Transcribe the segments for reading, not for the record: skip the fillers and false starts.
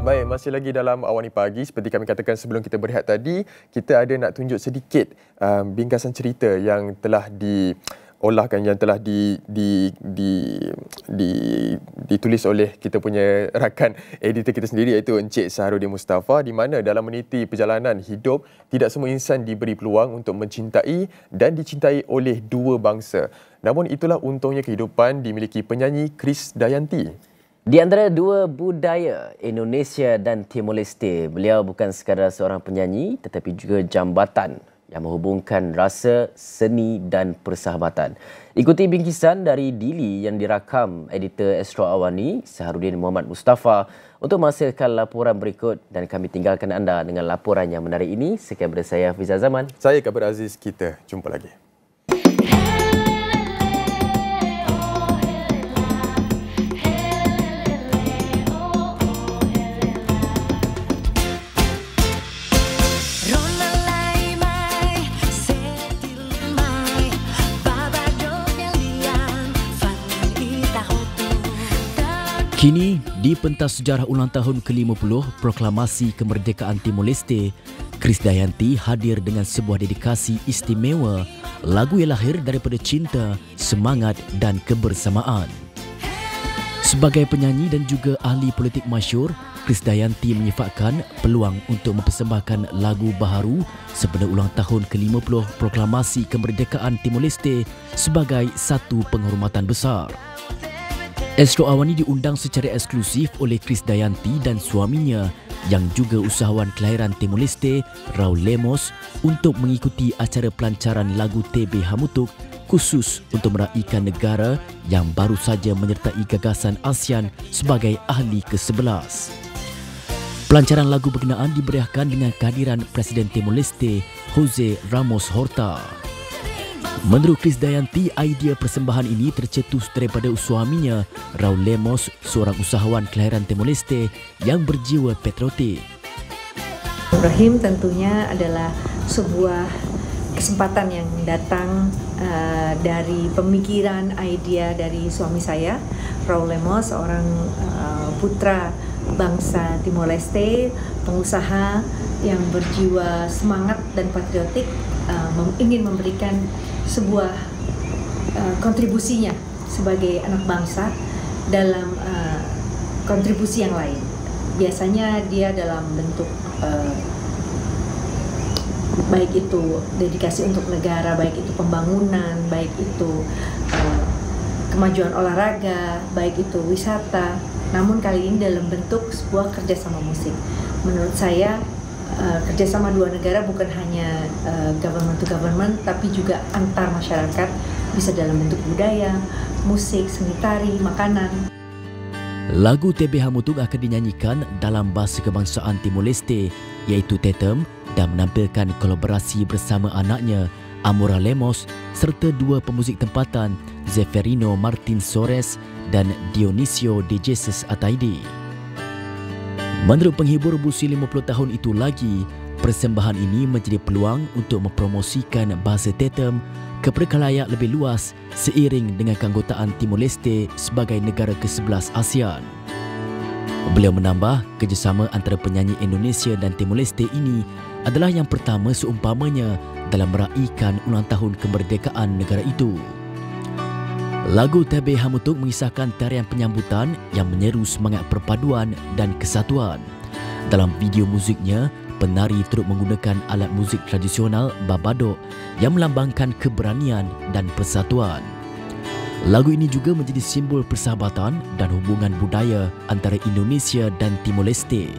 Baik, masih lagi dalam Awani Pagi. Seperti kami katakan sebelum kita berehat tadi, kita ada nak tunjuk sedikit bingkasan cerita yang telah diolahkan, yang telah ditulis oleh kita punya rakan editor kita sendiri, iaitu Encik Saharudin Mustafa, di mana dalam meniti perjalanan hidup, tidak semua insan diberi peluang untuk mencintai dan dicintai oleh dua bangsa. Namun itulah untungnya kehidupan dimiliki penyanyi Krisdayanti. Di antara dua budaya, Indonesia dan Timor Leste, beliau bukan sekadar seorang penyanyi tetapi juga jambatan yang menghubungkan rasa, seni dan persahabatan. Ikuti bingkisan dari Dili yang dirakam editor Astro Awani, Saharudin Muhammad Mustafa, untuk menghasilkan laporan berikut, dan kami tinggalkan anda dengan laporan yang menarik ini. Sekian daripada saya, Hafizal Zaman. Saya Kabir Aziz. Kita jumpa lagi. Kini, di pentas sejarah ulang tahun ke-50 Proklamasi Kemerdekaan Timor Leste, Krisdayanti hadir dengan sebuah dedikasi istimewa, lagu yang lahir daripada cinta, semangat dan kebersamaan. Sebagai penyanyi dan juga ahli politik masyhur, Krisdayanti menyifatkan peluang untuk mempersembahkan lagu baharu sempena ulang tahun ke-50 Proklamasi Kemerdekaan Timor Leste sebagai satu penghormatan besar. Astro Awani diundang secara eksklusif oleh Krisdayanti dan suaminya yang juga usahawan kelahiran Timor Leste, Raul Lemos, untuk mengikuti acara pelancaran lagu TB Hamutuk khusus untuk meraihkan negara yang baru saja menyertai gagasan ASEAN sebagai ahli ke-11. Pelancaran lagu berkenaan diberiahkan dengan kehadiran Presiden Timor Leste, Jose Ramos Horta. Menurut Krisdayanti, idea persembahan ini tercetus daripada suaminya, Raul Lemos, seorang usahawan kelahiran Timor Leste yang berjiwa patriotik. Ibrahim tentunya adalah sebuah kesempatan yang datang dari pemikiran idea dari suami saya, Raul Lemos, seorang putra bangsa Timor Leste, pengusaha yang berjiwa semangat dan patriotik, ingin memberikan sebuah kontribusinya sebagai anak bangsa dalam kontribusi yang lain. Biasanya dia dalam bentuk baik itu dedikasi untuk negara, baik itu pembangunan, baik itu kemajuan olahraga, baik itu wisata. Namun kali ini dalam bentuk sebuah kerjasama musik. Menurut saya kerjasama dua negara bukan hanya government to government, tapi juga antar masyarakat, bisa dalam bentuk budaya, musik, seni tari, makanan. Lagu TB Hamutuk akan dinyanyikan dalam bahasa kebangsaan Timor Leste, iaitu Tetem, dan menampilkan kolaborasi bersama anaknya, Amora Lemos, serta dua pemuzik tempatan, Zeferino Martin Sores dan Dionisio de Jesus Ataidi. Menurut penghibur berusia 50 tahun itu lagi, persembahan ini menjadi peluang untuk mempromosikan bahasa Tetem kepada khalayak lebih luas seiring dengan keanggotaan Timor Leste sebagai negara ke-11 ASEAN. Beliau menambah, kerjasama antara penyanyi Indonesia dan Timor Leste ini adalah yang pertama seumpamanya dalam meraihkan ulang tahun kemerdekaan negara itu. Lagu TB Hamutuk mengisahkan tarian penyambutan yang menyeru semangat perpaduan dan kesatuan. Dalam video musiknya, penari turut menggunakan alat muzik tradisional Babadok yang melambangkan keberanian dan persatuan. Lagu ini juga menjadi simbol persahabatan dan hubungan budaya antara Indonesia dan Timor Leste.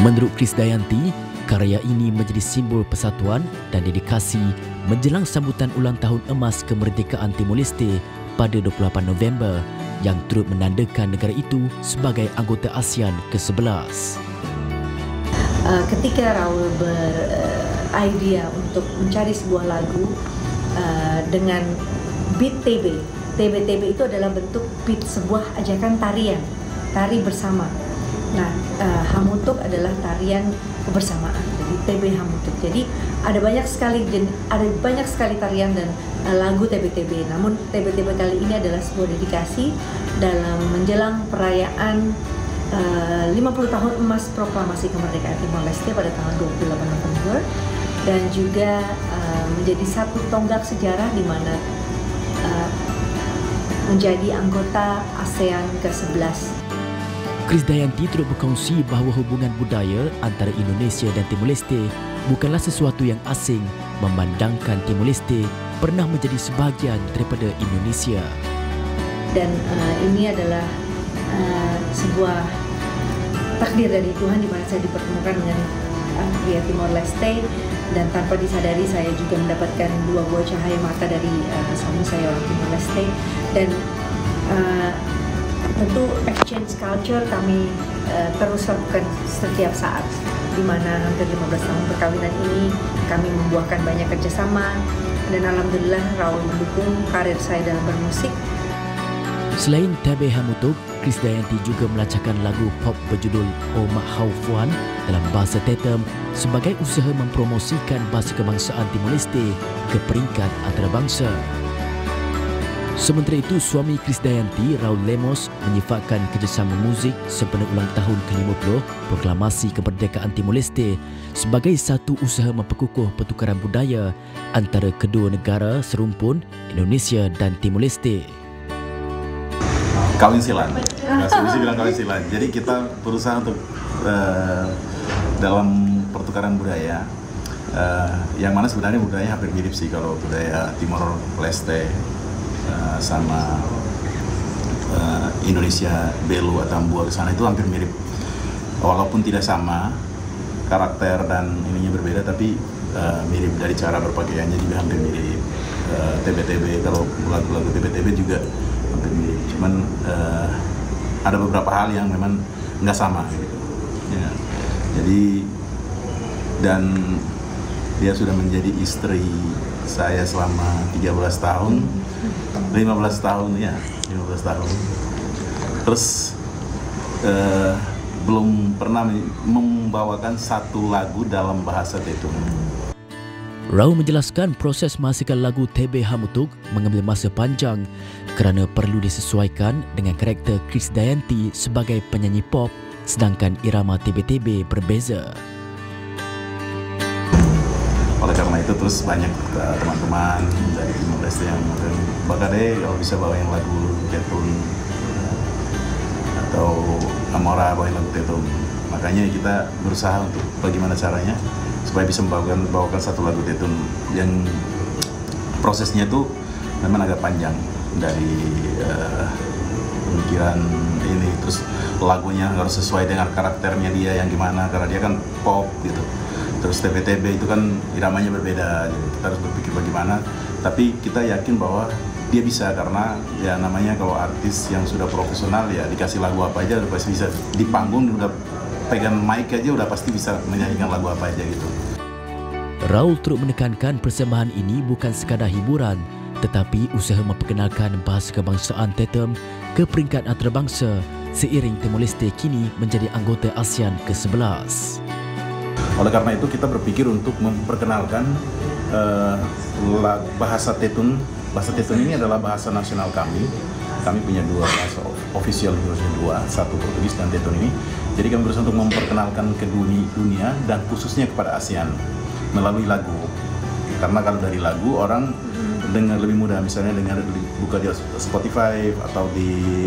Menurut Krisdayanti, karya ini menjadi simbol persatuan dan dedikasi menjelang sambutan ulang tahun emas kemerdekaan Timor Leste pada 28 November yang turut menandakan negara itu sebagai anggota ASEAN ke-11. Ketika Raul beridea untuk mencari sebuah lagu dengan beat TB. TB itu adalah bentuk beat sebuah ajakan tarian, tari bersama. Nah, Hamutuk adalah tarian kebersamaan. di TB Hamutuk. Jadi ada banyak sekali tarian dan lagu TB-TB. Namun TB-TB kali ini adalah sebuah dedikasi dalam menjelang perayaan 50 tahun emas proklamasi kemerdekaan Timor Leste pada tanggal 28 November, dan juga menjadi satu tonggak sejarah di mana menjadi anggota ASEAN ke-11. Krisdayanti turut berkongsi bahawa hubungan budaya antara Indonesia dan Timor Leste bukanlah sesuatu yang asing, memandangkan Timor Leste pernah menjadi sebahagian daripada Indonesia. Dan ini adalah sebuah takdir dari Tuhan di mana saya dipertemukan dengan pria Timor Leste, dan tanpa disadari saya juga mendapatkan 2 buah cahaya mata dari suami saya orang Timor Leste. Dan tentu exchange culture kami terus lakukan setiap saat, di mana hampir 15 tahun perkawinan ini kami membuahkan banyak kerjasama, dan alhamdulillah Raul mendukung karir saya dalam bermusik. Selain TB Hamutuk, Krisdayanti juga melancarkan lagu pop berjudul O Mak Hau Fuan dalam bahasa Tetem sebagai usaha mempromosikan bahasa kebangsaan Timor Leste ke peringkat antarabangsa. Sementara itu, suami Krisdayanti, Raul Lemos, menyifatkan kerjasama muzik sempena ulang tahun ke-50 proklamasi kemerdekaan Timor Leste sebagai satu usaha memperkukuh pertukaran budaya antara kedua negara serumpun, Indonesia dan Timor Leste. Kawin silang, Susi bilang kawin silang. Jadi kita berusaha untuk dalam pertukaran budaya, yang mana sebenarnya budaya hampir mirip sih, kalau budaya Timor Leste sama Indonesia, Belu atau Ambua ke sana itu hampir mirip, walaupun tidak sama karakter dan ininya berbeda, tapi mirip dari cara berpakaiannya juga hampir mirip. TB-TB, kalau lagu-lagu TB-TB juga hampir mirip, cuman ada beberapa hal yang memang nggak sama gitu. Ya. Jadi, dan dia sudah menjadi istri saya selama 13 tahun, 15 tahun ya, 15 tahun. Terus belum pernah membawakan satu lagu dalam bahasa Tetum. Raul menjelaskan proses menghasilkan lagu TB Hamutuk mengambil masa panjang kerana perlu disesuaikan dengan karakter Krisdayanti sebagai penyanyi pop, sedangkan irama TB-TB berbeza. Oleh karena itu terus banyak teman-teman dari Timor Leste yang Bakade kalau bisa bawa yang lagu Tetun atau Amora bawa yang lagu Tetun. Makanya kita berusaha untuk bagaimana caranya supaya bisa membawakan satu lagu Tetun yang prosesnya itu memang agak panjang, dari pemikiran ini, terus lagunya harus sesuai dengan karakternya dia yang gimana, karena dia kan pop gitu. Terus TB-TB itu kan iramanya berbeda, jadi kita harus berpikir bagaimana, tapi kita yakin bahwa dia bisa, karena ya namanya kalau artis yang sudah profesional ya dikasih lagu apa aja udah pasti bisa, di panggung udah pegang mic aja udah pasti bisa menyanyikan lagu apa aja gitu. Raul turut menekankan persembahan ini bukan sekadar hiburan, tetapi usaha memperkenalkan bahasa kebangsaan Tetem ke peringkat antarabangsa seiring Timor Leste kini menjadi anggota ASEAN ke-11. Oleh karena itu kita berpikir untuk memperkenalkan bahasa Tetun. Bahasa Tetun ini adalah bahasa nasional kami. Kami punya 2 bahasa official, dua, satu Portugis dan Tetun ini. Jadi kami berusaha untuk memperkenalkan ke dunia dan khususnya kepada ASEAN melalui lagu. Karena kalau dari lagu orang dengar lebih mudah, misalnya dengar buka di Spotify atau di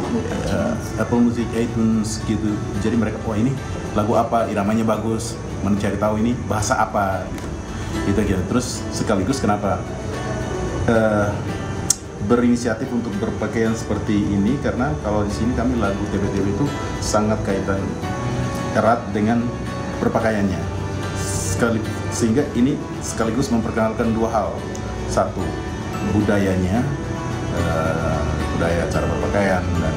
Apple Music, iTunes gitu. Jadi mereka, oh ini lagu apa, iramanya bagus, mencari tahu ini bahasa apa gitu. Gitu. Terus sekaligus kenapa berinisiatif untuk berpakaian seperti ini, karena kalau di sini kami lagu TB-TB itu sangat kaitan erat dengan berpakaiannya. Sehingga ini sekaligus memperkenalkan 2 hal. Satu, budayanya, budaya cara berpakaian, dan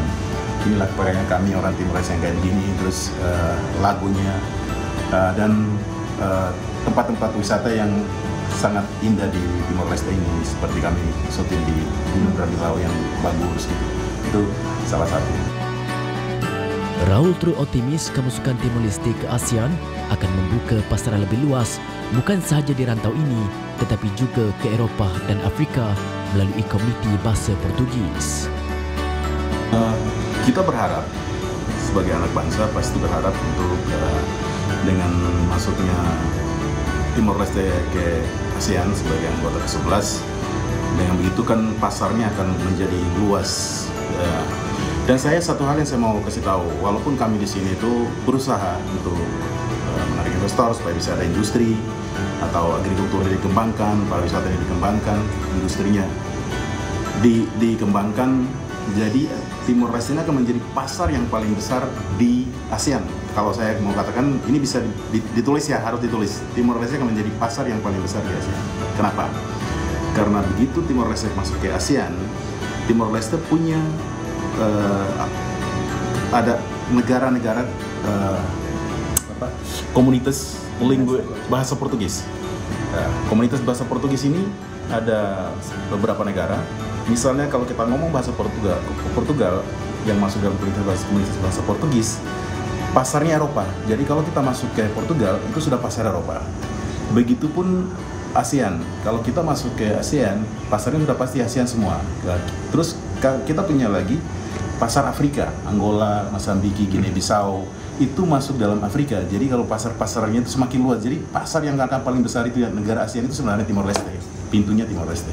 inilah pakaian kami orang Timor Leste yang kayak begini. Terus lagunya dan tempat-tempat wisata yang sangat indah di Timor Leste ini, seperti kami syuting di Gunung Rabilau yang bagus gitu. Itu salah satu. Raul terus optimis kemasukan Timor Leste ke ASEAN akan membuka pasaran lebih luas bukan sahaja di rantau ini tetapi juga ke Eropah dan Afrika melalui komuniti bahasa Portugis. Kita berharap sebagai anak bangsa pasti berharap untuk dengan masuknya Timor Leste ke ASEAN sebagai anggota ke-11, dengan begitu kan pasarnya akan menjadi luas. Dan satu hal yang saya mau kasih tahu, walaupun kami di sini itu berusaha untuk menarik investor supaya bisa ada industri atau agrikultur dikembangkan, pariwisata dikembangkan, industrinya dikembangkan, jadi Timor Leste ini akan menjadi pasar yang paling besar di ASEAN. Kalau saya mau katakan, ini bisa ditulis ya, harus ditulis. Timor Leste akan menjadi pasar yang paling besar di ASEAN. Kenapa? Karena begitu Timor Leste masuk ke ASEAN, Timor Leste punya ada negara-negara komunitas bahasa Portugis. Komunitas bahasa Portugis ini ada beberapa negara. Misalnya kalau kita ngomong bahasa Portugal yang masuk dalam komunitas bahasa Portugis, pasarnya Eropa. Jadi kalau kita masuk ke Portugal itu sudah pasar Eropa. Begitupun ASEAN. Kalau kita masuk ke ASEAN, pasarnya sudah pasti ASEAN semua. Terus kita punya lagi pasar Afrika, Angola, Mozambik, Guinea-Bissau, itu masuk dalam Afrika. Jadi kalau pasar-pasarnya itu semakin luas. Jadi pasar yang akan paling besar itu negara ASEAN itu sebenarnya Timor Leste. Pintunya Timor Leste.